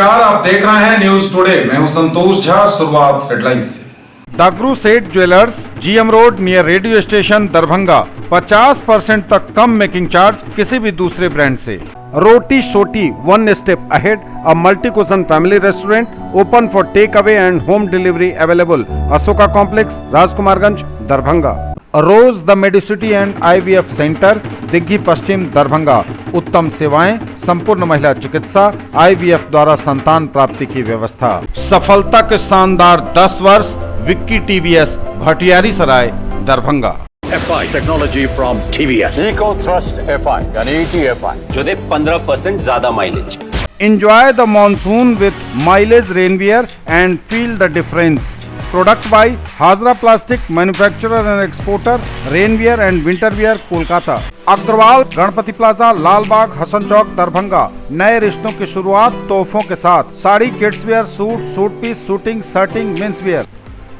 नमस्कार, आप देख रहे हैं न्यूज टुडे। मैं हूं संतोष झा। शुरुआत हेडलाइन से। दागरू सेठ jewellers, GM road near radio station, Darbhanga. 50% तक कम मेकिंग चार्ज किसी भी दूसरे ब्रांड से। Roti Shoti one step ahead, a multi cuisine family restaurant open for takeaway and home delivery available. Ashoka complex, Rajkumarganj, Darbhanga. Rose the medicity and IVF centre, Diggi Pashchim, Darbhanga. उत्तम सेवाएं, संपूर्ण महिला चिकित्सा, IVF द्वारा संतान प्राप्ति की व्यवस्था। सफलता के शानदार 10 वर्ष, Vicky TVS, Bhatiyari Sarai, Darbhanga. FI technology from TVS, eco thrust FI यानी ETFI जो दे 15% ज्यादा mileage. Enjoy the monsoon with mileage rainwear and feel the difference. Product by Hazra Plastic, manufacturer and exporter, rainwear and winterwear, Kolkata. Agarwal Ganpati plaza, Lalbagh, Hasan Chowk, Darbhanga. नए रिश्तों की शुरुआत तोहफों के साथ। Sari, kids wear, suit, suit piece, suiting, shirting, men's wear.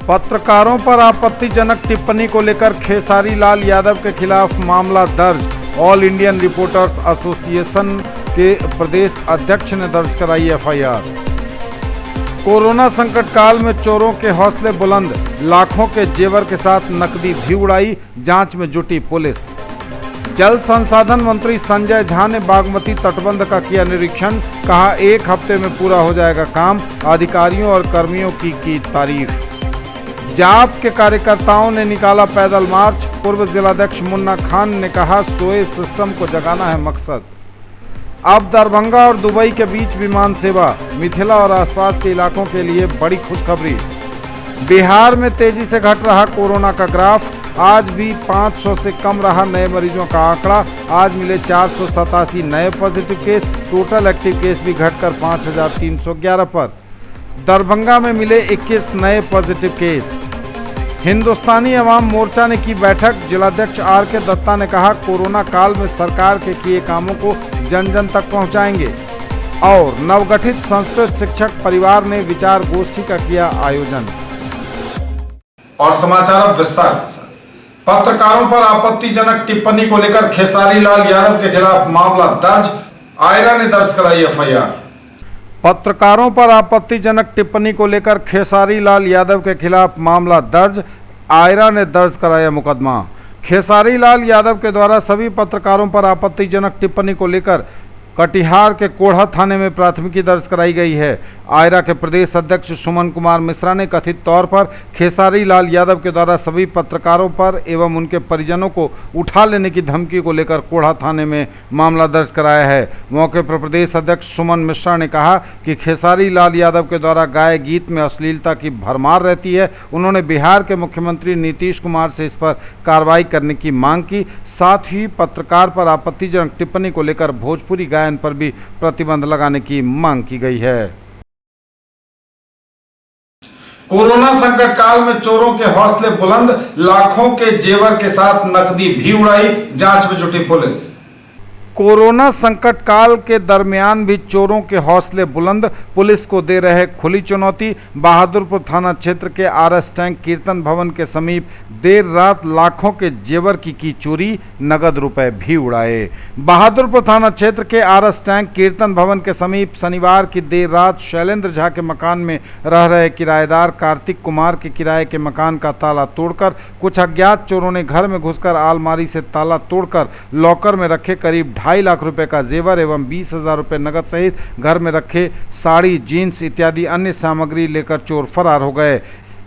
पत्रकारों पर आपत्तिजनक टिप्पणी को लेकर खेसारी लाल यादव के खिलाफ मामला दर्ज। ऑल इंडियन रिपोर्टर्स एसोसिएशन के प्रदेश अध्यक्ष ने दर्ज कराई FIR। कोरोना संकट काल में चोरों के हौसले बुलंद, लाखों के जेवर के साथ नकदी भी उड़ाई, जांच में जुटी पुलिस। जल संसाधन मंत्री संजय झा ने बागमती तटबंध का किया निरीक्षण, कहा 1 हफ्ते में पूरा हो जाएगा काम। अधिकारियों और कर्मियों की तारीफ। जाप के कार्यकर्ताओं ने निकाला पैदल मार्च। पूर्व जिलाध्यक्ष मुन्ना खान ने कहा सोए सिस्टम को जगाना है मकसद। अब दरभंगा और दुबई के बीच विमान सेवा, मिथिला और आसपास के इलाकों के लिए बड़ी खुशखबरी। बिहार में तेजी से घट रहा कोरोना का ग्राफ, आज भी 500 से कम रहा नए मरीजों का आंकड़ा। आज मिले 487 नए positive case, total active case भी घटकर 5311 पर। दरभंगा में मिले 21 नए पॉजिटिव केस। हिंदुस्तानी अवाम मोर्चा ने की बैठक, जिलाध्यक्ष RK दत्ता ने कहा कोरोना काल में सरकार के किए कामों को जन जन तक पहुंचाएंगे। और नवगठित संस्कृत शिक्षक परिवार ने विचार गोष्ठी का किया आयोजन। और समाचार अब विस्तार के साथ। पत्रकारों पर आपत्तिजनक टिप्पणी को लेकर खेसारी लाल यादव के खिलाफ मामला दर्ज, आयरा ने दर्ज कराई FIR। पत्रकारों पर आपत्तिजनक टिप्पणी को लेकर खेसारी लाल यादव के खिलाफ मामला दर्ज, आयरा ने दर्ज कराया मुकदमा। खेसारी लाल यादव के द्वारा सभी पत्रकारों पर आपत्तिजनक टिप्पणी को लेकर कटिहार के कोढ़ा थाने में प्राथमिकी दर्ज कराई गई है। आयरा के प्रदेश अध्यक्ष सुमन कुमार मिश्रा ने कथित तौर पर खेसारी लाल यादव के द्वारा सभी पत्रकारों पर एवं उनके परिजनों को उठा लेने की धमकी को लेकर कोढ़ा थाने में मामला दर्ज कराया है। मौके पर प्रदेश अध्यक्ष सुमन मिश्रा ने कहा कि खेसारी लाल यादव के द्वारा गाए गीत में अश्लीलता की भरमार रहती है। उन्होंने बिहार के मुख्यमंत्री नीतीश कुमार से इस पर कार्रवाई करने की मांग की। साथ ही पत्रकार पर आपत्तिजनक टिप्पणी को लेकर भोजपुरी गायन पर भी प्रतिबंध लगाने की मांग की गई है। कोरोना संकट काल में चोरों के हौसले बुलंद, लाखों के जेवर के साथ नकदी भी उड़ाई, जांच में जुटी पुलिस। कोरोना संकट काल के दरमियान भी चोरों के हौसले बुलंद, पुलिस को दे रहे खुली चुनौती। बहादुरपुर थाना क्षेत्र के RS टैंक कीर्तन भवन के समीप देर रात लाखों के जेवर की चोरी, नगद रुपए भी उड़ाए। बहादुरपुर थाना क्षेत्र के RS टैंक कीर्तन भवन के समीप शनिवार की देर रात शैलेंद्र झा के मकान में रह रहे किराएदार कार्तिक कुमार के किराए के मकान का ताला तोड़कर कुछ अज्ञात चोरों ने घर में घुसकर अलमारी से ताला तोड़कर लॉकर में रखे करीब 2.5 लाख रुपए का जेवर एवं 20,000 रुपए नगद सहित घर में रखे साड़ी, जीन्स इत्यादि अन्य सामग्री लेकर चोर फरार हो गए।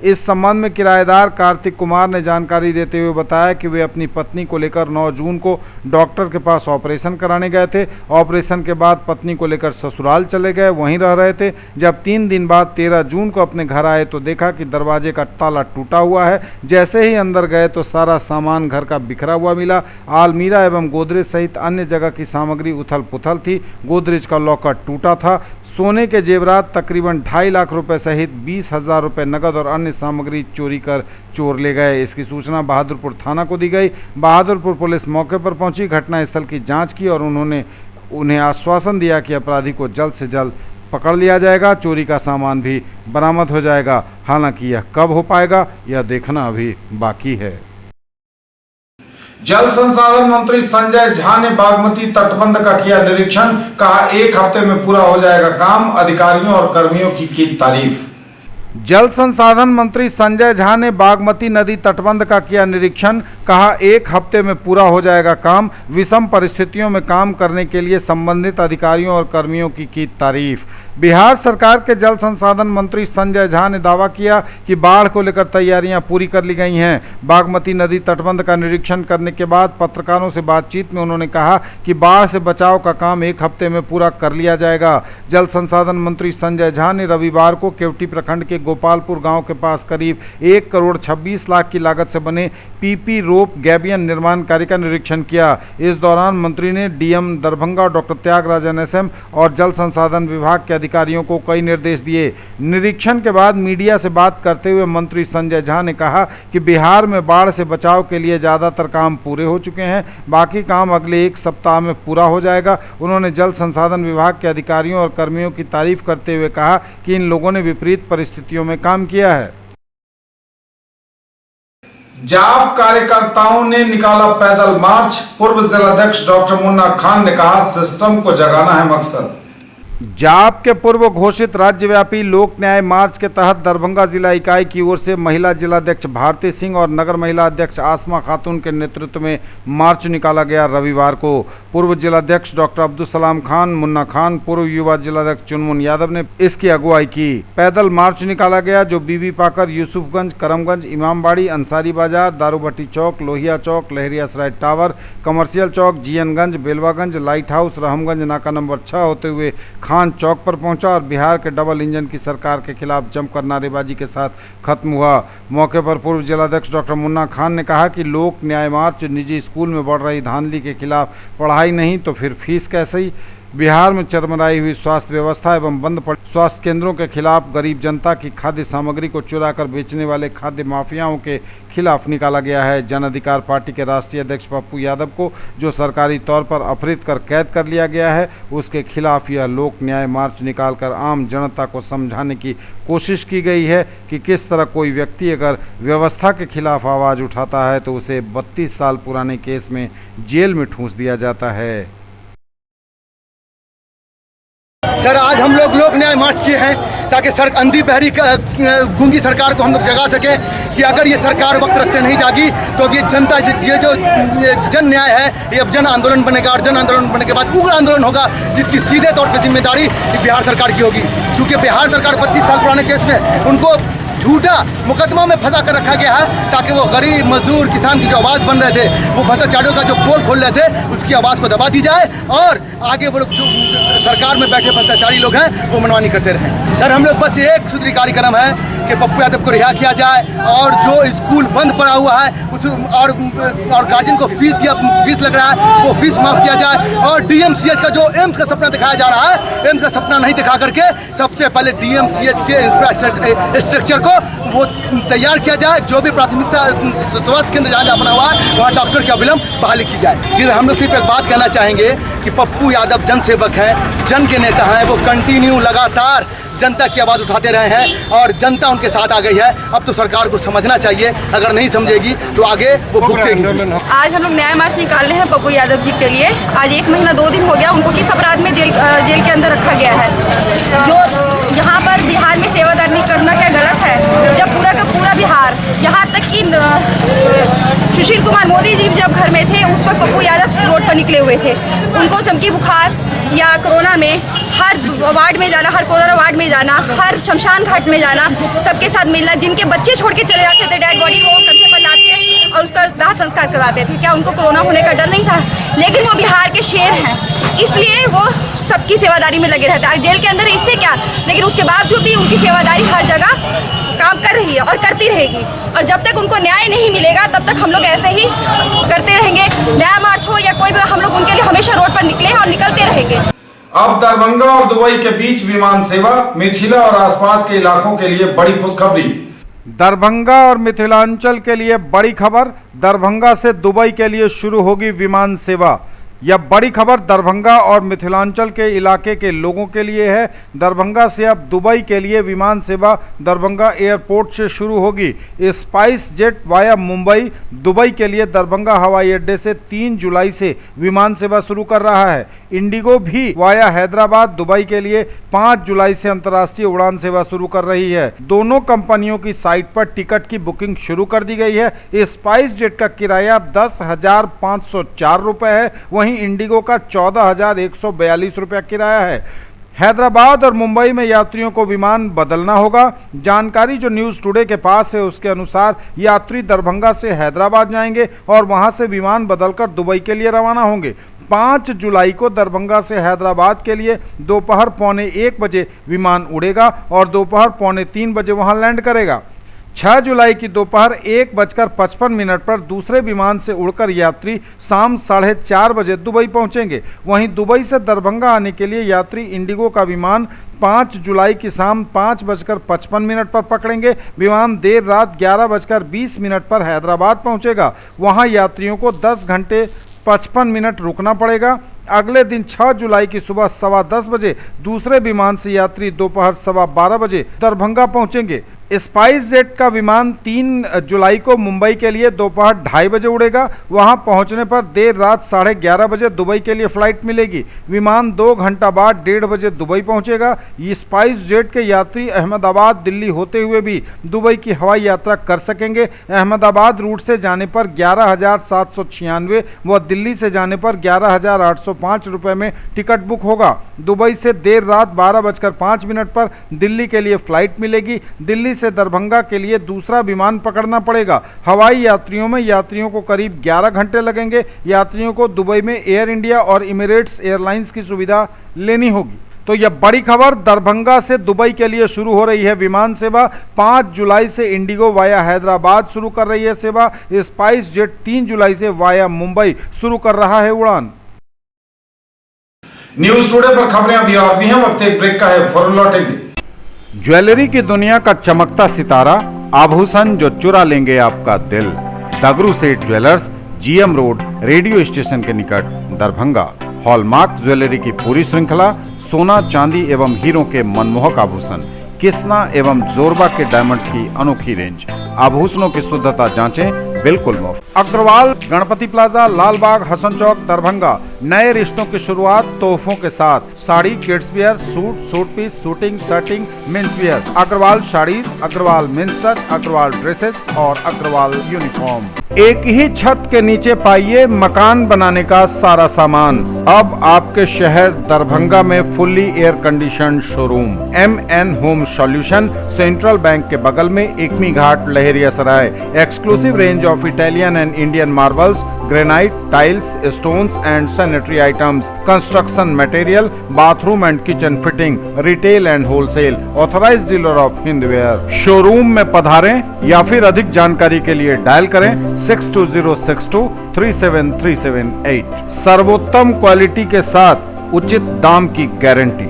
इस संबंध में किराएदार कार्तिक कुमार ने जानकारी देते हुए बताया कि वे अपनी पत्नी को लेकर 9 जून को डॉक्टर के पास ऑपरेशन कराने गए थे। ऑपरेशन के बाद पत्नी को लेकर ससुराल चले गए, वहीं रह रहे थे। जब 3 दिन बाद 13 जून को अपने घर आए तो देखा कि दरवाजे का ताला टूटा हुआ है। जैसे ही अंदर गए तो सारा सामान घर का बिखरा हुआ मिला। आलमीरा एवं गोदरेज सहित अन्य जगह की सामग्री उथल पुथल थी। गोदरेज का लॉकर टूटा था। सोने के जेवरात तकरीबन 2.5 लाख रुपए सहित 20,000 रुपए नगद और अन्य सामग्री चोरी कर चोर ले गए। इसकी सूचना बहादुरपुर थाना को दी गई। बहादुरपुर पुलिस मौके पर पहुंची, घटनास्थल की जांच की और उन्हें आश्वासन दिया कि अपराधी को जल्द से जल्द पकड़ लिया जाएगा, चोरी का सामान भी बरामद हो जाएगा। हालांकि यह कब हो पाएगा यह देखना अभी बाकी है। जल संसाधन मंत्री संजय झा ने बागमती तटबंध का किया निरीक्षण, कहा 1 हफ्ते में पूरा हो जाएगा काम, अधिकारियों और कर्मियों की तारीफ। जल संसाधन मंत्री संजय झा ने बागमती नदी तटबंध का किया निरीक्षण, कहा 1 हफ्ते में पूरा हो जाएगा काम, विषम परिस्थितियों में काम करने के लिए संबंधित अधिकारियों और कर्मियों की तारीफ। बिहार सरकार के जल संसाधन मंत्री संजय झा ने दावा किया कि बाढ़ को लेकर तैयारियां पूरी कर ली गई हैं। बागमती नदी तटबंध का निरीक्षण करने के बाद पत्रकारों से बातचीत में उन्होंने कहा कि बाढ़ से बचाव का काम 1 हफ्ते में पूरा कर लिया जाएगा। जल संसाधन मंत्री संजय झा ने रविवार को केवटी प्रखंड के गोपालपुर गांव के पास करीब 1 करोड़ 26 लाख की लागत से बने पीपी रोप गैबियन निर्माण कार्य का निरीक्षण किया। इस दौरान मंत्री ने DM Darbhanga doctor Tyagarajan SM और जल संसाधन विभाग के अधिकारियों को कई निर्देश दिए। निरीक्षण के बाद मीडिया से बात करते हुए मंत्री संजय झा ने कहा कि बिहार में बाढ़ से बचाव के लिए ज़्यादातर काम पूरे हो चुके हैं, बाकी काम अगले 1 सप्ताह में पूरा हो जाएगा। उन्होंने जल संसाधन विभाग के अधिकारियों और कर्मियों की तारीफ करते हुए कहा कि इन लोगों ने विपरीत परिस्थितियों में काम किया है। जाप कार्यकर्ताओं ने निकाला पैदल मार्च, पूर्व जिलाध्यक्ष डॉक्टर मुन्ना खान ने कहा सिस्टम को जगाना है मकसद। जाप के पूर्व घोषित राज्यव्यापी लोक न्याय मार्च के तहत दरभंगा जिला इकाई की ओर से महिला जिलाध्यक्ष भारती सिंह और नगर महिला अध्यक्ष आसमा खातून के नेतृत्व में मार्च निकाला गया। रविवार को पूर्व जिलाध्यक्ष डॉक्टर अब्दुल सलाम खान, मुन्ना खान, पूर्व युवा जिलाध्यक्ष चुनमुन यादव ने इसकी अगुवाई की। पैदल मार्च निकाला गया जो बीबी पाकर, यूसुफगंज, करमगंज, इमामबाड़ी, अंसारी बाजार, दारूभट्टी चौक, लोहिया चौक, लहरिया सराय टावर, कमर्शियल चौक, जीएनगंज, बेलवागंज, लाइट हाउस, रहमगंज नाका नंबर 6 होते हुए खान चौक पर पहुंचा और बिहार के डबल इंजन की सरकार के खिलाफ जमकर नारेबाजी के साथ खत्म हुआ। मौके पर पूर्व जिलाध्यक्ष डॉक्टर मुन्ना खान ने कहा कि लोक न्याय मार्च निजी स्कूल में बढ़ रही धांधली के खिलाफ, पढ़ाई नहीं तो फिर फीस कैसे ही। बिहार में चरमराई हुई स्वास्थ्य व्यवस्था एवं बंद पड़े स्वास्थ्य केंद्रों के खिलाफ, गरीब जनता की खाद्य सामग्री को चुराकर बेचने वाले खाद्य माफियाओं के खिलाफ निकाला गया है। जन अधिकार पार्टी के राष्ट्रीय अध्यक्ष पप्पू यादव को जो सरकारी तौर पर अपहृत कर कैद कर लिया गया है, उसके खिलाफ यह लोक न्याय मार्च निकालकर आम जनता को समझाने की कोशिश की गई है कि किस तरह कोई व्यक्ति अगर व्यवस्था के खिलाफ आवाज़ उठाता है तो उसे 32 साल पुराने केस में जेल में ठूंस दिया जाता है। सर, आज हम लोग लोक न्याय मार्च किए हैं ताकि अंधी बहरी गूंगी सरकार को हम लोग जगा सके कि अगर ये सरकार वक्त रखते नहीं जागी तो अब ये जनता, ये जो जन न्याय है ये अब जन आंदोलन बनेगा और जन आंदोलन बनने के बाद उग्र आंदोलन होगा जिसकी सीधे तौर पर जिम्मेदारी बिहार सरकार की होगी, क्योंकि बिहार सरकार 32 साल पुराने केस में उनको झूठा मुकदमा में फंसा कर रखा गया है ताकि वो गरीब मजदूर किसान की जो आवाज़ बन रहे थे, वो भ्रष्टाचारियों का जो पोल खोल रहे थे, उसकी आवाज़ को दबा दी जाए और आगे वो लोग जो सरकार में बैठे भ्रष्टाचारी लोग हैं वो मनमानी करते रहें। सर, हम लोग बस एक सूत्री कार्यक्रम है कि पप्पू यादव को रिहा किया जाए और जो स्कूल बंद पड़ा हुआ है उस और गार्जियन को फीस लग रहा है वो फीस माफ किया जाए और डीएमसीएच का जो एम्स का सपना दिखाया जा रहा है, एम्स का सपना नहीं दिखा करके सबसे पहले डीएमसीएच के इंफ्रास्ट्रक्चर को वो तैयार किया जाए। जो भी प्राथमिकता स्वास्थ्य केंद्र जहाँ जहाँ बना हुआ है वहाँ डॉक्टर की अविलंब बहाली की जाए। जी, हम लोग सिर्फ एक बात कहना चाहेंगे कि पप्पू यादव जन सेवक हैं, जन के नेता हैं, वो कंटिन्यू लगातार जनता की आवाज़ उठाते रहे हैं और जनता उनके साथ आ गई है। अब तो सरकार को समझना चाहिए, अगर नहीं समझेगी तो आगे वो भुगतेगी। आज हम लोग न्याय मार्च निकाल रहे हैं पप्पू यादव जी के लिए। आज 1 महीना 2 दिन हो गया उनको किस अपराध में जेल के अंदर रखा गया है। जो यहाँ पर बिहार में सेवादारी करना क्या गलत है, जब पूरा का पूरा बिहार, यहाँ तक कि सुशील कुमार मोदी जी जब घर में थे उस वक्त पप्पू यादव रोड पर निकले हुए थे। उनको चमकी बुखार या कोरोना में हर वार्ड में जाना, हर कोरोना वार्ड में जाना, हर शमशान घाट में जाना, सबके साथ मिलना, जिनके बच्चे छोड़ के चले जाते थे डेड बॉडी वो कंधे पर लाद के और उसका दाह संस्कार करवाते थे। क्या उनको कोरोना होने का डर नहीं था? लेकिन वो बिहार के शेर हैं, इसलिए वो सबकी सेवादारी में लगे रहते हैं। जेल के अंदर इससे क्या, लेकिन उसके बावजूद भी उनकी सेवादारी हर जगह काम कर रही है और करती रहेगी। और जब तक उनको न्याय नहीं मिलेगा तब तक हम लोग ऐसे ही करते रहेंगे। न्याय मार्च हो या कोई भी, हम लोग उनके लिए हमेशा रोड पर निकले हैं और निकलते रहेंगे। अब दरभंगा और दुबई के बीच विमान सेवा, मिथिला और आसपास के इलाकों के लिए बड़ी खुशखबरी। दरभंगा और मिथिलांचल के लिए बड़ी खबर, दरभंगा से दुबई के लिए शुरू होगी विमान सेवा। यह बड़ी खबर दरभंगा और मिथिलांचल के इलाके के लोगों के लिए है। दरभंगा से अब दुबई के लिए विमान सेवा दरभंगा एयरपोर्ट से शुरू होगी। Spice jet via Mumbai Dubai के लिए दरभंगा हवाई अड्डे से 3 जुलाई से विमान सेवा शुरू कर रहा है। इंडिगो भी वाया हैदराबाद दुबई के लिए 5 जुलाई से अंतर्राष्ट्रीय उड़ान सेवा शुरू कर रही है। दोनों कंपनियों की साइट पर टिकट की बुकिंग शुरू कर दी गई है। स्पाइस जेट का किराया 10,504 रुपए है, वहीं इंडिगो का 14,142 रुपया किराया है। हैदराबाद और मुंबई में यात्रियों को विमान बदलना होगा। जानकारी जो न्यूज़ टुडे के पास है उसके अनुसार यात्री दरभंगा से हैदराबाद जाएंगे और वहां से विमान बदलकर दुबई के लिए रवाना होंगे। 5 जुलाई को दरभंगा से हैदराबाद के लिए दोपहर 1:15 बजे विमान उड़ेगा और दोपहर 2:45 बजे वहां लैंड करेगा। 6 जुलाई की दोपहर 1:55 पर दूसरे विमान से उड़कर यात्री शाम 4:30 बजे दुबई पहुंचेंगे। वहीं दुबई से दरभंगा आने के लिए यात्री इंडिगो का विमान 5 जुलाई की शाम 5:55 पर पकड़ेंगे। विमान देर रात 11:20 पर हैदराबाद पहुंचेगा। वहां यात्रियों को 10 घंटे 55 मिनट रुकना पड़ेगा। अगले दिन 6 जुलाई की सुबह 10:15 बजे दूसरे विमान से यात्री दोपहर 12:15 बजे दरभंगा पहुंचेंगे। स्पाइस जेट का विमान 3 जुलाई को मुंबई के लिए दोपहर 2:30 बजे उड़ेगा। वहां पहुंचने पर देर रात 11:30 बजे दुबई के लिए फ्लाइट मिलेगी। विमान 2 घंटा बाद 1:30 बजे दुबई पहुंचेगा। ये स्पाइस जेट के यात्री अहमदाबाद दिल्ली होते हुए भी दुबई की हवाई यात्रा कर सकेंगे। अहमदाबाद रूट से जाने पर 11,796 व दिल्ली से जाने पर 11,805 रुपये में टिकट बुक होगा। दुबई से देर रात 12:05 पर दिल्ली के लिए फ्लाइट मिलेगी। दिल्ली से दरभंगा के लिए दूसरा विमान पकड़ना पड़ेगा। हवाई यात्रियों में यात्रियों को करीब 11 घंटे लगेंगे। यात्रियों को दुबई में एयर इंडिया और इमिरेट्स एयरलाइंस की सुविधा लेनी होगी। तो यह बड़ी खबर दरभंगा से दुबई के लिए शुरू हो रही है विमान सेवा। 5 जुलाई से इंडिगो वाया हैदराबाद शुरू कर रही है सेवा। स्पाइस जेट 3 जुलाई से वाया मुंबई शुरू कर रहा है उड़ान। न्यूज़ टुडे पर खबरें अभी और भी हैं, वक्त एक ब्रेक का है, फौरन लौटेंगे। ज्वेलरी की दुनिया का चमकता सितारा, आभूषण जो चुरा लेंगे आपका दिल। दगरू सेठ jewellers, GM road, radio station के निकट, दरभंगा। हॉलमार्क ज्वेलरी की पूरी श्रृंखला, सोना चांदी एवं हीरों के मनमोहक आभूषण, किस्ना एवं जोरबा के डायमंड्स की अनोखी रेंज। आभूषणों की शुद्धता जांचें, बिल्कुल मुफ्त। अग्रवाल गणपति प्लाजा, लालबाग, हसन चौक, दरभंगा। नए रिश्तों की शुरुआत तोहफों के साथ। Sari, kids wear, suit, suit piece, suiting, shirting, men's wear. Agrawal saris, Agrawal men's touch, Agrawal dresses और अग्रवाल यूनिफॉर्म। एक ही छत के नीचे पाइए मकान बनाने का सारा सामान। अब आपके शहर दरभंगा में fully air condition showroom. MN home solution, central bank के बगल में, Ekmi Ghat, Laheria Sarai. Exclusive range of Italian and Indian marbles, granite, tiles, stones and sanitary items, construction material, bathroom and kitchen fitting, retail and wholesale. Authorised dealer of Hindware. Showroom में पधारें या फिर अधिक जानकारी के लिए डायल करें 6206237378। सर्वोत्तम क्वालिटी के साथ उचित दाम की गारंटी।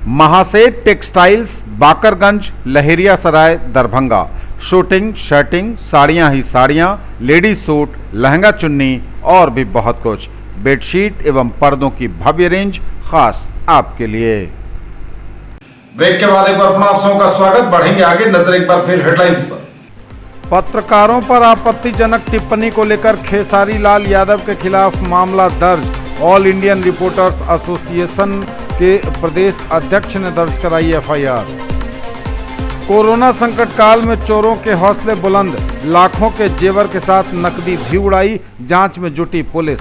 महासेठ टेक्सटाइल्स, बाकरगंज, लहेरिया सराय, दरभंगा। शूटिंग, शर्टिंग, साड़ियाँ ही साड़ियाँ, लेडीज सूट, लहंगा चुन्नी और भी बहुत कुछ। बेडशीट एवं पर्दों की भव्य रेंज खास आपके लिए। ब्रेक के बाद एक बार पुनः आप सबों का स्वागत। बढ़ेंगे आगे, नजर एक बार फिर हेडलाइंस पर। पत्रकारों पर आपत्तिजनक टिप्पणी को लेकर खेसारी लाल यादव के खिलाफ मामला दर्ज। ऑल इंडियन रिपोर्टर्स एसोसिएशन के प्रदेश अध्यक्ष ने दर्ज कराई FIR। कोरोना संकट काल में चोरों के हौसले बुलंद, लाखों के जेवर के साथ नकदी भी उड़ाई, जांच में जुटी पुलिस।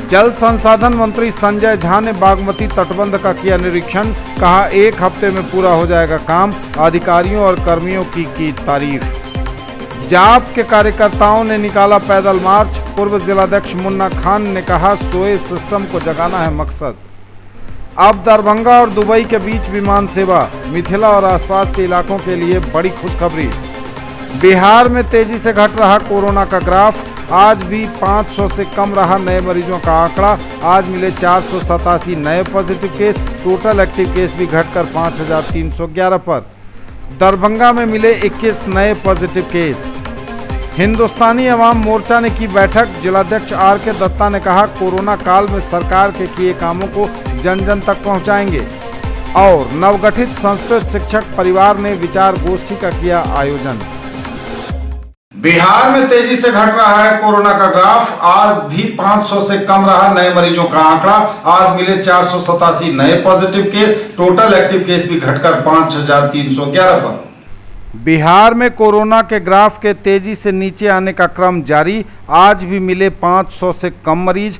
जल संसाधन मंत्री संजय झा ने बागमती तटबंध का किया निरीक्षण, कहा 1 हफ्ते में पूरा हो जाएगा काम। अधिकारियों और कर्मियों की तारीफ। जाप के कार्यकर्ताओं ने निकाला पैदल मार्च। पूर्व जिलाध्यक्ष मुन्ना खान ने कहा सोए सिस्टम को जगाना है मकसद। अब दरभंगा और दुबई के बीच विमान सेवा, मिथिला और आसपास के इलाकों के लिए बड़ी खुशखबरी। बिहार में तेजी से घट रहा कोरोना का ग्राफ, आज भी 500 से कम रहा नए मरीजों का आंकड़ा। आज मिले 487 नए positive case, total active case भी घटकर 5311 पर। दरभंगा में मिले 21 नए पॉजिटिव केस। हिंदुस्तानी अवाम मोर्चा ने की बैठक। जिलाध्यक्ष आर के दत्ता ने कहा, कोरोना काल में सरकार के किए कामों को जन जन तक पहुंचाएंगे। और नवगठित संस्कृत शिक्षक परिवार ने विचार गोष्ठी का किया आयोजन। बिहार में तेजी से घट रहा है कोरोना का ग्राफ। आज भी 500 से कम रहा नए मरीजों का आंकड़ा। आज मिले 487 नए positive case. Total active case भी घटकर 5311 पर। बिहार में कोरोना के ग्राफ के तेजी से नीचे आने का क्रम जारी। आज भी मिले 500 से कम मरीज।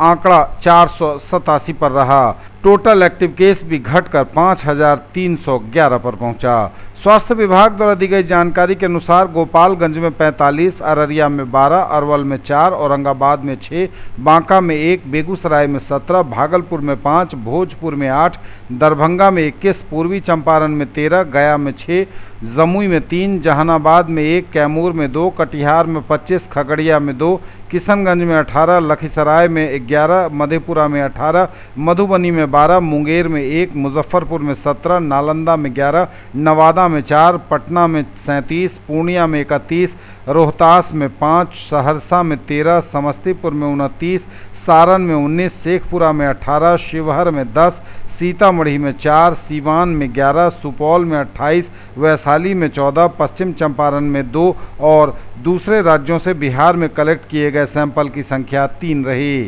आंकड़ा 487 पर रहा। टोटल एक्टिव केस भी घटकर 5311 पर पहुंचा। स्वास्थ्य विभाग द्वारा दी गई जानकारी के अनुसार गोपालगंज में 45, अररिया में 12, अरवल में 4, औरंगाबाद में 6, बांका में 1, बेगूसराय में 17, भागलपुर में 5, भोजपुर में 8, दरभंगा में 21, पूर्वी चंपारण में 13, गया में 6, जमुई में 3, जहानाबाद में 1, कैमूर में 2, कटिहार में 25, खगड़िया में 2, किशनगंज में 18, लखीसराय में 11, मधेपुरा में 18, मधुबनी में 12, मुंगेर में 1, मुजफ्फरपुर में 17, नालंदा में 11, नवादा में 4, पटना में 37, पूर्णिया में 31, रोहतास में 5, सहरसा में 13, समस्तीपुर में 29, सारण में 19, शेखपुरा में 18, शिवहर में 10, सीतामढ़ी में 4, सीवान में 11, सुपौल में 28, वैशाली में 14, पश्चिम चंपारण में 2 और दूसरे राज्यों से बिहार में कलेक्ट किए गए सैंपल की संख्या 3 रही।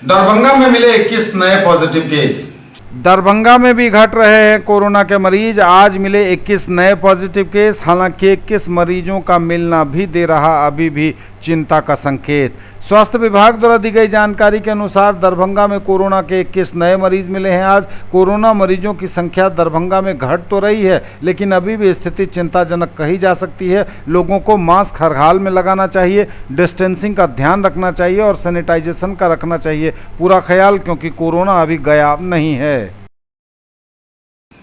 दरभंगा में मिले 21 नए पॉजिटिव केस। दरभंगा में भी घट रहे हैं कोरोना के मरीज। आज मिले 21 नए पॉजिटिव केस। हालांकि 21 मरीजों का मिलना भी दे रहा अभी भी चिंता का संकेत। स्वास्थ्य विभाग द्वारा दी गई जानकारी के अनुसार दरभंगा में कोरोना के 21 नए मरीज मिले हैं। आज कोरोना मरीजों की संख्या दरभंगा में घट तो रही है, लेकिन अभी भी स्थिति चिंताजनक कही जा सकती है। लोगों को मास्क हर हाल में लगाना चाहिए, डिस्टेंसिंग का ध्यान रखना चाहिए और सैनिटाइजेशन का रखना चाहिए पूरा ख्याल, क्योंकि कोरोना अभी गया नहीं है।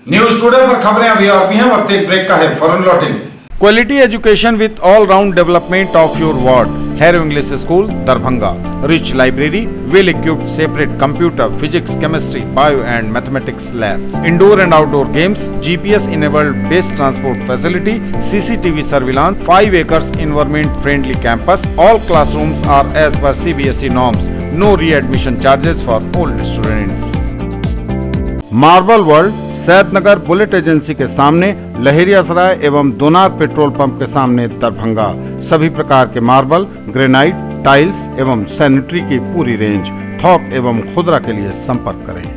न्यूज टुडे पर खबरें अभी और भी हैं। वक्त एक ब्रेक का है, फौरन लौटेंगे। Quality education with all-round development of your ward. Harrow English School, Darbhanga. Rich library, well-equipped separate computer, physics, chemistry, bio and mathematics labs. Indoor and outdoor games, GPS-enabled base transport facility, CCTV surveillance, 5 acres environment-friendly campus. All classrooms are as per CBSE norms. No re-admission charges for old students. Marble world, Saidnagar bullet agency के सामने, लहेरियासराय एवं दोनार petrol pump के सामने दरभंगा। सभी प्रकार के marble, granite, tiles एवं sanitary की पूरी रेंज। थोक एवं खुदरा के लिए संपर्क करें।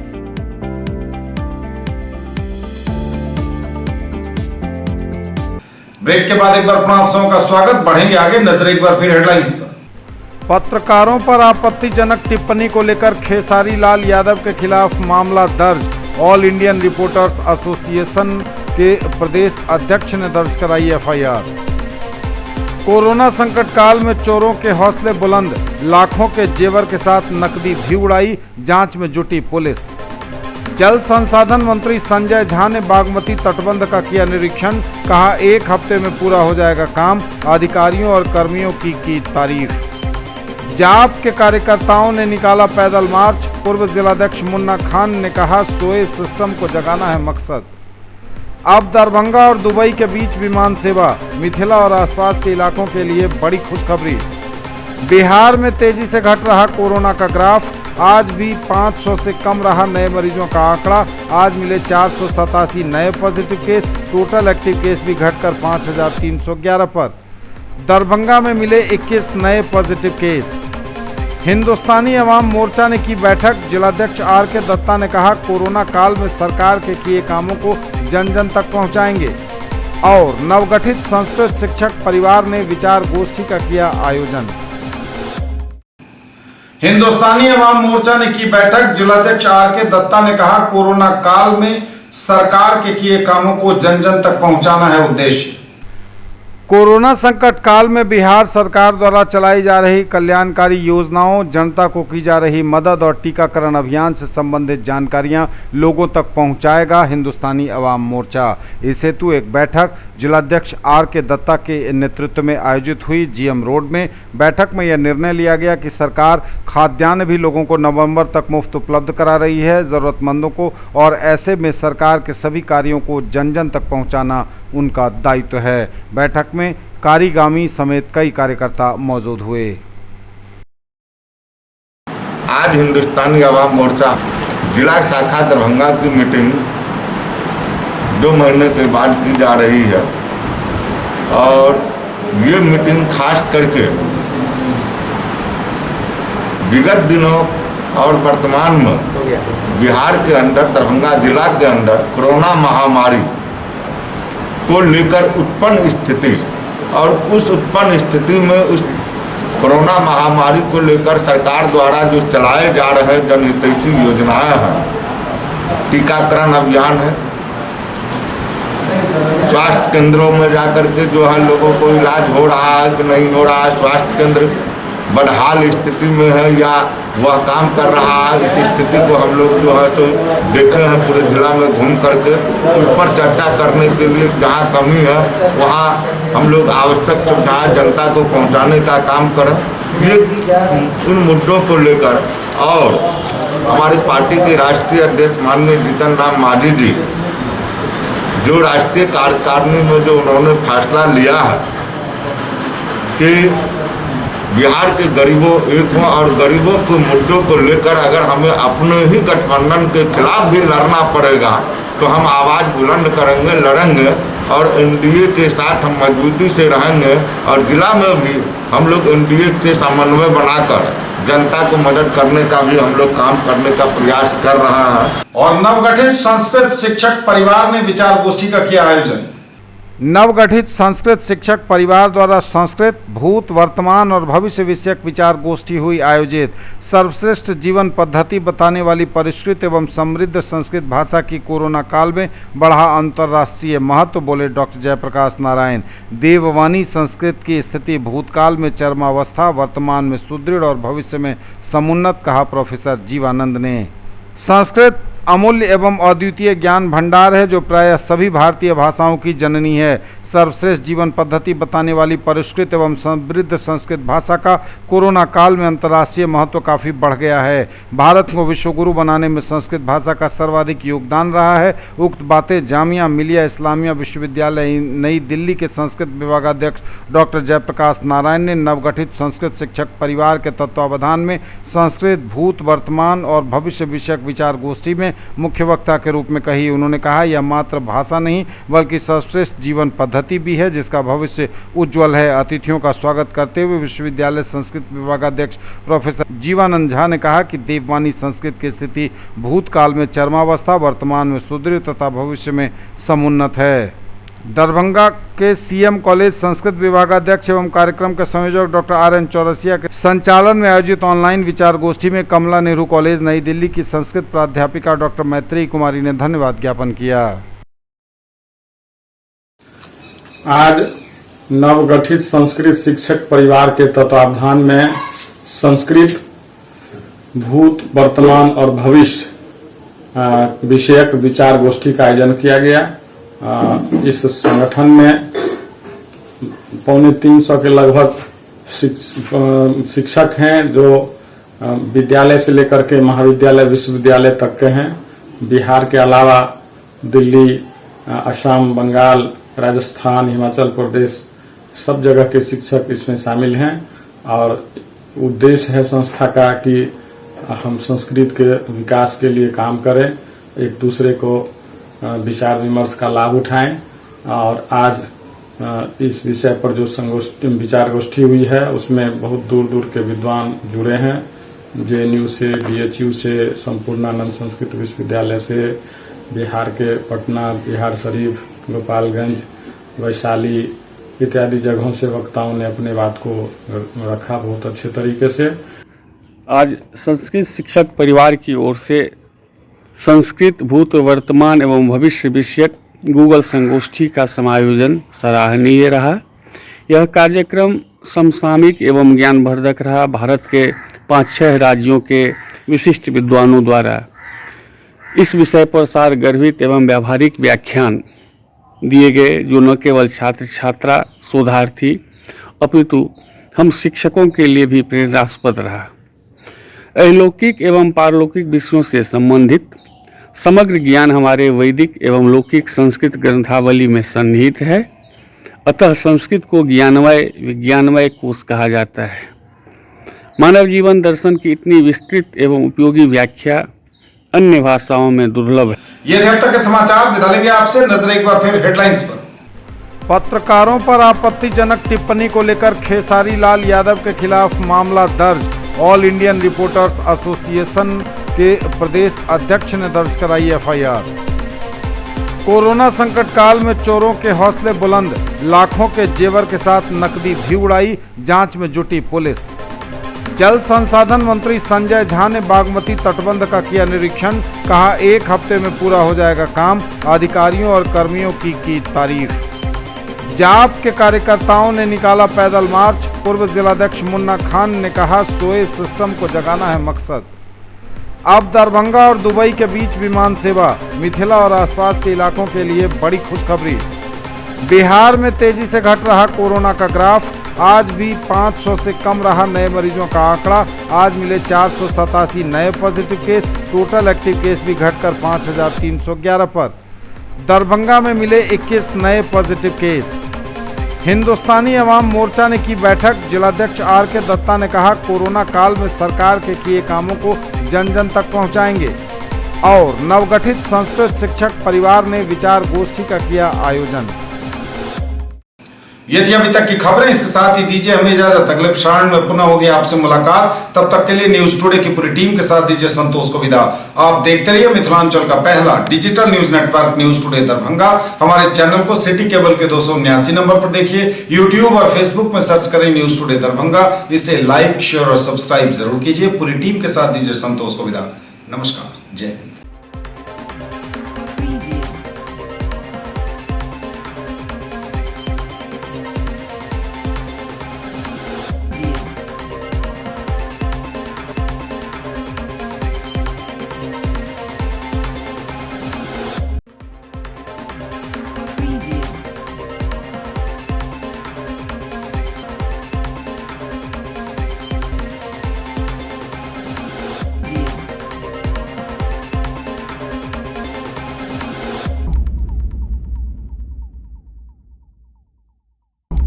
ब्रेक के बाद एक बार पुनः आप सबों का स्वागत। बढ़ेंगे आगे, नजर एक बार फिर हेडलाइंस पर। पत्रकारों पर आपत्तिजनक टिप्पणी को लेकर खेसारी लाल यादव के खिलाफ मामला दर्ज। ऑल इंडियन रिपोर्टर्स एसोसिएशन के प्रदेश अध्यक्ष ने दर्ज कराई एफआईआर। कोरोना संकट काल में चोरों के हौसले बुलंद, लाखों के जेवर के साथ नकदी भी उड़ाई, जांच में जुटी पुलिस। जल संसाधन मंत्री संजय झा ने बागमती तटबंध का किया निरीक्षण, कहा 1 हफ्ते में पूरा हो जाएगा काम। अधिकारियों और कर्मियों की तारीफ। जाप के कार्यकर्ताओं ने निकाला पैदल मार्च। पूर्व जिलाध्यक्ष मुन्ना खान ने कहा, सोए सिस्टम को जगाना है मकसद। अब दरभंगा और दुबई के बीच विमान सेवा, मिथिला और आसपास के इलाकों के लिए बड़ी खुशखबरी। बिहार में तेजी से घट रहा कोरोना का ग्राफ। आज भी 500 से कम रहा नए मरीजों का आंकड़ा। आज मिले 487 नए positive case. Total active case भी घटकर 5311 पर। दरभंगा में मिले 21 नए पॉजिटिव केस। हिंदुस्तानी अवाम मोर्चा ने की बैठक। जिलाध्यक्ष आर के दत्ता ने कहा, कोरोना काल में सरकार के किए कामों को जन जन तक पहुंचाएंगे। और नवगठित संस्कृत शिक्षक परिवार ने विचार गोष्ठी का किया आयोजन। हिंदुस्तानी अवाम मोर्चा ने की बैठक। जिलाध्यक्ष आर के दत्ता ने कहा, कोरोना काल में सरकार के किए कामों को जन जन तक पहुंचाना है उद्देश्य। कोरोना संकट काल में बिहार सरकार द्वारा चलाई जा रही कल्याणकारी योजनाओं, जनता को की जा रही मदद और टीकाकरण अभियान से संबंधित जानकारियां लोगों तक पहुंचाएगा हिंदुस्तानी अवाम मोर्चा। इस हेतु एक बैठक जिलाध्यक्ष आर के दत्ता के नेतृत्व में आयोजित हुई जीएम रोड में। बैठक में यह निर्णय लिया गया कि सरकार खाद्यान्न भी लोगों को नवंबर तक मुफ्त उपलब्ध करा रही है ज़रूरतमंदों को, और ऐसे में सरकार के सभी कार्यों को जन जन तक पहुँचाना उनका दायित्व है। बैठक में कारीगामी समेत कई कार्यकर्ता मौजूद हुए। आज हिंदुस्तानी आवाम मोर्चा जिला शाखा दरभंगा की मीटिंग 2 महीने के बाद की जा रही है और ये मीटिंग खास करके विगत दिनों और वर्तमान में बिहार के अंदर दरभंगा जिला के अंदर कोरोना महामारी को लेकर उत्पन्न स्थिति और उस उत्पन्न स्थिति में उस कोरोना महामारी को लेकर सरकार द्वारा जो चलाए जा रहे जनहितैषी योजनाएं हैं, टीकाकरण अभियान है, स्वास्थ्य केंद्रों में जाकर के जो है लोगों को इलाज हो रहा है कि नहीं हो रहा है, स्वास्थ्य केंद्र बदहाल स्थिति में है या वह काम कर रहा है, इस स्थिति को हम लोग जो है तो देखे हैं पूरे जिला में घूम करके। उस पर चर्चा करने के लिए जहाँ कमी है वहाँ हम लोग आवश्यक सुविधाएं जनता को पहुँचाने का काम करें। ये उन मुद्दों को लेकर और हमारी पार्टी के राष्ट्रीय अध्यक्ष माननीय जीतन राम मांझी जी जो राष्ट्रीय कार्यकारिणी में जो उन्होंने फैसला लिया है कि बिहार के गरीबों एक हों और गरीबों के मुद्दों को लेकर अगर हमें अपने ही गठबंधन के खिलाफ भी लड़ना पड़ेगा तो हम आवाज़ बुलंद करेंगे, लड़ेंगे और एनडीए के साथ हम मजबूती से रहेंगे और जिला में भी हम लोग एनडीए से समन्वय बनाकर जनता को मदद करने का भी हम लोग काम करने का प्रयास कर रहे हैं। और नवगठित संस्कृत शिक्षक परिवार ने विचार गोष्ठी का किया आयोजन। नवगठित संस्कृत शिक्षक परिवार द्वारा संस्कृत, भूत, वर्तमान और भविष्य विषयक विचार गोष्ठी हुई आयोजित। सर्वश्रेष्ठ जीवन पद्धति बताने वाली परिष्कृत एवं समृद्ध संस्कृत भाषा की कोरोना काल में बढ़ा अंतर्राष्ट्रीय महत्व, बोले डॉक्टर जयप्रकाश नारायण। देववाणी संस्कृत की स्थिति भूतकाल में चरमावस्था, वर्तमान में सुदृढ़ और भविष्य में समुन्नत, कहा प्रोफेसर जीवानंद ने। संस्कृत अमूल्य एवं अद्वितीय ज्ञान भंडार है जो प्रायः सभी भारतीय भाषाओं की जननी है। सर्वश्रेष्ठ जीवन पद्धति बताने वाली परिष्कृत एवं समृद्ध संस्कृत भाषा का कोरोना काल में अंतर्राष्ट्रीय महत्व काफ़ी बढ़ गया है। भारत को विश्वगुरु बनाने में संस्कृत भाषा का सर्वाधिक योगदान रहा है। उक्त बातें जामिया मिलिया इस्लामिया विश्वविद्यालय नई दिल्ली के संस्कृत विभागाध्यक्ष डॉक्टर जयप्रकाश नारायण ने नवगठित संस्कृत शिक्षक परिवार के तत्वावधान में संस्कृत, भूत, वर्तमान और भविष्य विषयक विचार गोष्ठी में मुख्य वक्ता के रूप में कही। उन्होंने कहा, यह मात्र भाषा नहीं बल्कि सर्वश्रेष्ठ जीवन पद्धति भी है जिसका भविष्य उज्जवल है। अतिथियों का स्वागत करते हुए विश्वविद्यालय संस्कृत विभागाध्यक्ष प्रोफेसर जीवानंद झा ने कहा कि देववाणी संस्कृत की स्थिति भूतकाल में चरमावस्था, वर्तमान में सुदृढ़ तथा भविष्य में समुन्नत है। दरभंगा के सीएम कॉलेज संस्कृत विभागाध्यक्ष एवं कार्यक्रम के संयोजक डॉक्टर RN चौरसिया के संचालन में आयोजित ऑनलाइन विचार गोष्ठी में कमला नेहरू कॉलेज नई दिल्ली की संस्कृत प्राध्यापिका डॉक्टर मैत्रेयी कुमारी ने धन्यवाद ज्ञापन किया। आज नवगठित संस्कृत शिक्षक परिवार के तत्वावधान में संस्कृत, भूत, वर्तमान और भविष्य विषयक विचार गोष्ठी का आयोजन किया गया। इस संगठन में 250 के लगभग शिक्षक हैं जो विद्यालय से लेकर के महाविद्यालय, विश्वविद्यालय तक के हैं। बिहार के अलावा दिल्ली, असम, बंगाल, राजस्थान, हिमाचल प्रदेश सब जगह के शिक्षक इसमें शामिल हैं और उद्देश्य है संस्था का कि हम संस्कृत के विकास के लिए काम करें, एक दूसरे को विचार विमर्श का लाभ उठाएं। और आज इस विषय पर जो विचार गोष्ठी हुई है उसमें बहुत दूर दूर के विद्वान जुड़े हैं। JNU से, BHU से, संपूर्णानंद संस्कृत विश्वविद्यालय से, बिहार के पटना, बिहार शरीफ, गोपालगंज, वैशाली इत्यादि जगहों से वक्ताओं ने अपने बात को रखा बहुत अच्छे तरीके से। आज संस्कृत शिक्षक परिवार की ओर से संस्कृत, भूत, वर्तमान एवं भविष्य विषयक गूगल संगोष्ठी का समायोजन सराहनीय रहा। यह कार्यक्रम समसामयिक एवं ज्ञानवर्धक रहा। भारत के 5-6 राज्यों के विशिष्ट विद्वानों द्वारा इस विषय पर सारगर्भित एवं व्यावहारिक व्याख्यान दिए गए जो न केवल छात्र छात्रा, शोधार्थी अपितु हम शिक्षकों के लिए भी प्रेरणास्पद रहा। अलौकिक एवं पारलौकिक विषयों से संबंधित समग्र ज्ञान हमारे वैदिक एवं लौकिक संस्कृत ग्रंथावली में सन्निहित है। अतः संस्कृत को ज्ञानमय विज्ञानमय कोश कहा जाता है। मानव जीवन दर्शन की इतनी विस्तृत एवं उपयोगी व्याख्या अन्य भाषाओं में दुर्लभ है। ये थे अब तक के समाचार। विदा लेंगे आपसे। नजर एक बार फिर हेडलाइंस पर। पत्रकारों पर आपत्तिजनक टिप्पणी को लेकर खेसारी लाल यादव के खिलाफ मामला दर्ज। ऑल इंडियन रिपोर्टर्स एसोसिएशन के प्रदेश अध्यक्ष ने दर्ज कराई एफआईआर। कोरोना संकट काल में चोरों के हौसले बुलंद, लाखों के जेवर के साथ नकदी भी उड़ाई, जांच में जुटी पुलिस। जल संसाधन मंत्री संजय झा ने बागमती तटबंध का किया निरीक्षण, कहा 1 हफ्ते में पूरा हो जाएगा काम, अधिकारियों और कर्मियों की तारीफ। जाप के कार्यकर्ताओं ने निकाला पैदल मार्च, पूर्व जिलाध्यक्ष मुन्ना खान ने कहा सोए सिस्टम को जगाना है मकसद। अब दरभंगा और दुबई के बीच विमान सेवा, मिथिला और आसपास के इलाकों के लिए बड़ी खुशखबरी। बिहार में तेजी से घट रहा कोरोना का ग्राफ, आज भी 500 से कम रहा नए मरीजों का आंकड़ा। आज मिले 487 नए positive case, total active case भी घटकर 5311 पर। दरभंगा में मिले 21 नए पॉजिटिव केस। हिंदुस्तानी अवाम मोर्चा ने की बैठक, जिलाध्यक्ष आर.के. दत्ता ने कहा कोरोना काल में सरकार के किए कामों को जन जन तक पहुंचाएंगे। और नवगठित संस्कृत शिक्षक परिवार ने विचार गोष्ठी का किया आयोजन। ये थी अभी तक की खबरें। इसके साथ ही दीजिए हमें इजाजत। अगले प्रसारण में पुनः होगी आपसे मुलाकात। तब तक के लिए न्यूज टुडे की पूरी टीम के साथ दीजिए संतोष को विदा। आप देखते रहिए मिथिलांचल का पहला digital news network news today Darbhanga. हमारे चैनल को सिटी केबल के 279 नंबर पर देखिए। यूट्यूब और फेसबुक में सर्च करें न्यूज टुडे दरभंगा। इसे लाइक, शेयर और सब्सक्राइब जरूर कीजिए। पूरी टीम के साथ दीजिए संतोष को विदा। नमस्कार, जय हिंद।